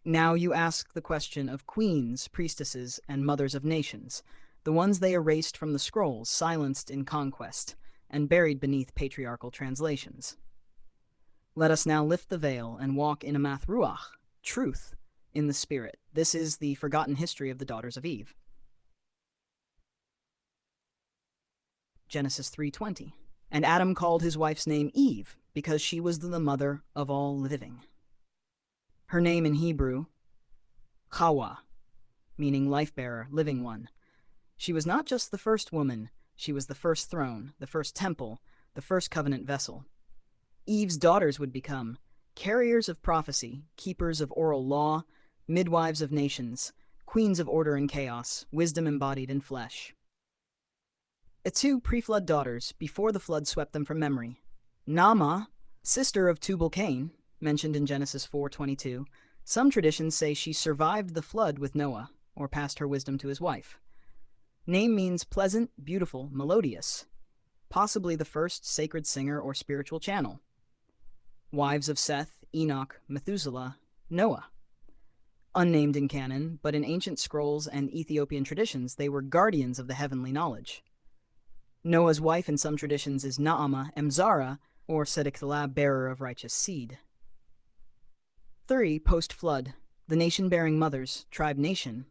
Now you ask the question of queens, priestesses, and mothers of nations, the ones they erased from the scrolls, silenced in conquest, and buried beneath patriarchal translations. Let us now lift the veil and walk in Amath Ruach, truth, in the Spirit. This is the forgotten history of the daughters of Eve. Genesis 3:20. And Adam called his wife's name Eve, because she was the mother of all living. Her name in Hebrew, Chawa, meaning life-bearer, living one. She was not just the first woman, she was the first throne, the first temple, the first covenant vessel. Eve's daughters would become carriers of prophecy, keepers of oral law, midwives of nations, queens of order and chaos, wisdom embodied in flesh. Two pre-flood daughters before the flood swept them from memory. Naamah, sister of Tubal-Cain, mentioned in Genesis 4:22, some traditions say she survived the flood with Noah, or passed her wisdom to his wife. Name means pleasant, beautiful, melodious, possibly the first sacred singer or spiritual channel. Wives of Seth, Enoch, Methuselah, Noah. Unnamed in canon, but in ancient scrolls and Ethiopian traditions, they were guardians of the heavenly knowledge. Noah's wife in some traditions is Naamah Emzara, or C.L.i.m.B, bearer of righteous seed. 3. Post-flood, the nation-bearing mothers, tribe nation.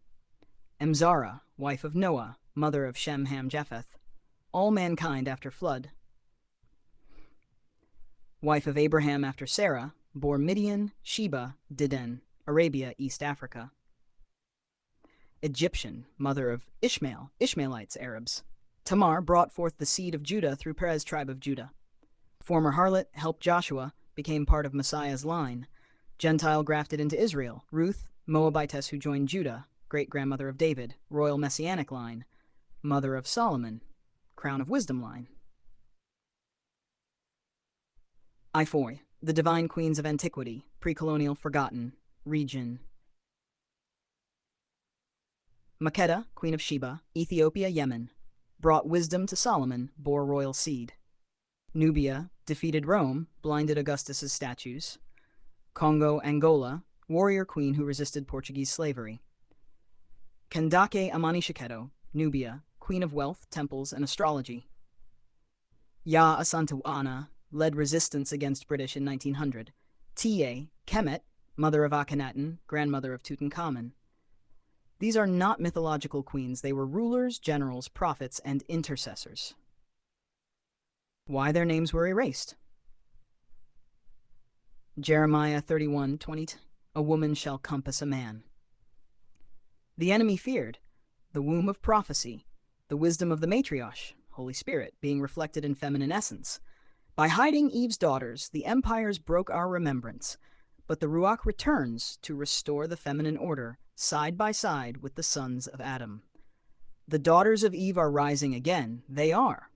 Emzara, wife of Noah, mother of Shem, Ham, Japheth. All mankind after flood. Wife of Abraham after Sarah, bore Midian, Sheba, Dedan, Arabia, East Africa. Egyptian, mother of Ishmael, Ishmaelites, Arabs. Tamar brought forth the seed of Judah through Perez tribe of Judah. Former harlot helped Joshua, became part of Messiah's line. Gentile grafted into Israel. Ruth, Moabitess who joined Judah, great-grandmother of David, royal messianic line. Mother of Solomon, crown of wisdom line. Iphoi, the divine queens of antiquity, pre-colonial forgotten, region. Makeda, queen of Sheba, Ethiopia, Yemen, brought wisdom to Solomon, bore royal seed. Nubia defeated Rome, blinded Augustus's statues. Congo, Angola, warrior queen who resisted Portuguese slavery. Kandake Amanishiketo, Nubia, queen of wealth, temples, and astrology. Ya Asantuana led resistance against British in 1900. Ta Kemet, mother of Akhenaten, grandmother of Tutankhamun. These are not mythological queens, they were rulers, generals, prophets, and intercessors. Why their names were erased. Jeremiah 31:20, a woman shall compass a man. The enemy feared, the womb of prophecy, the wisdom of the matriarch, Holy Spirit, being reflected in feminine essence. By hiding Eve's daughters, the empires broke our remembrance, but the Ruach returns to restore the feminine order, side by side with the sons of Adam. The daughters of Eve are rising again, they are.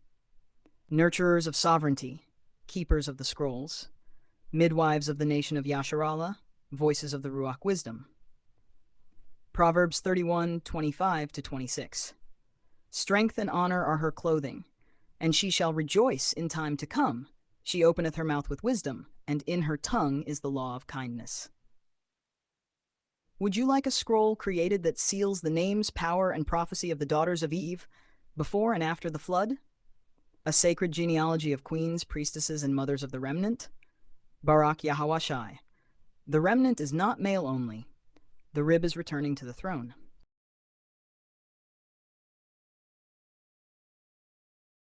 Nurturers of sovereignty, keepers of the scrolls, midwives of the nation of Yasharallah, voices of the Ruach wisdom. Proverbs 31:25-26. Strength and honor are her clothing, and she shall rejoice in time to come. She openeth her mouth with wisdom, and in her tongue is the law of kindness. Would you like a scroll created that seals the names, power, and prophecy of the daughters of Eve before and after the flood? A sacred genealogy of queens, priestesses, and mothers of the remnant? Barak Yahawashai. The remnant is not male only. The rib is returning to the throne.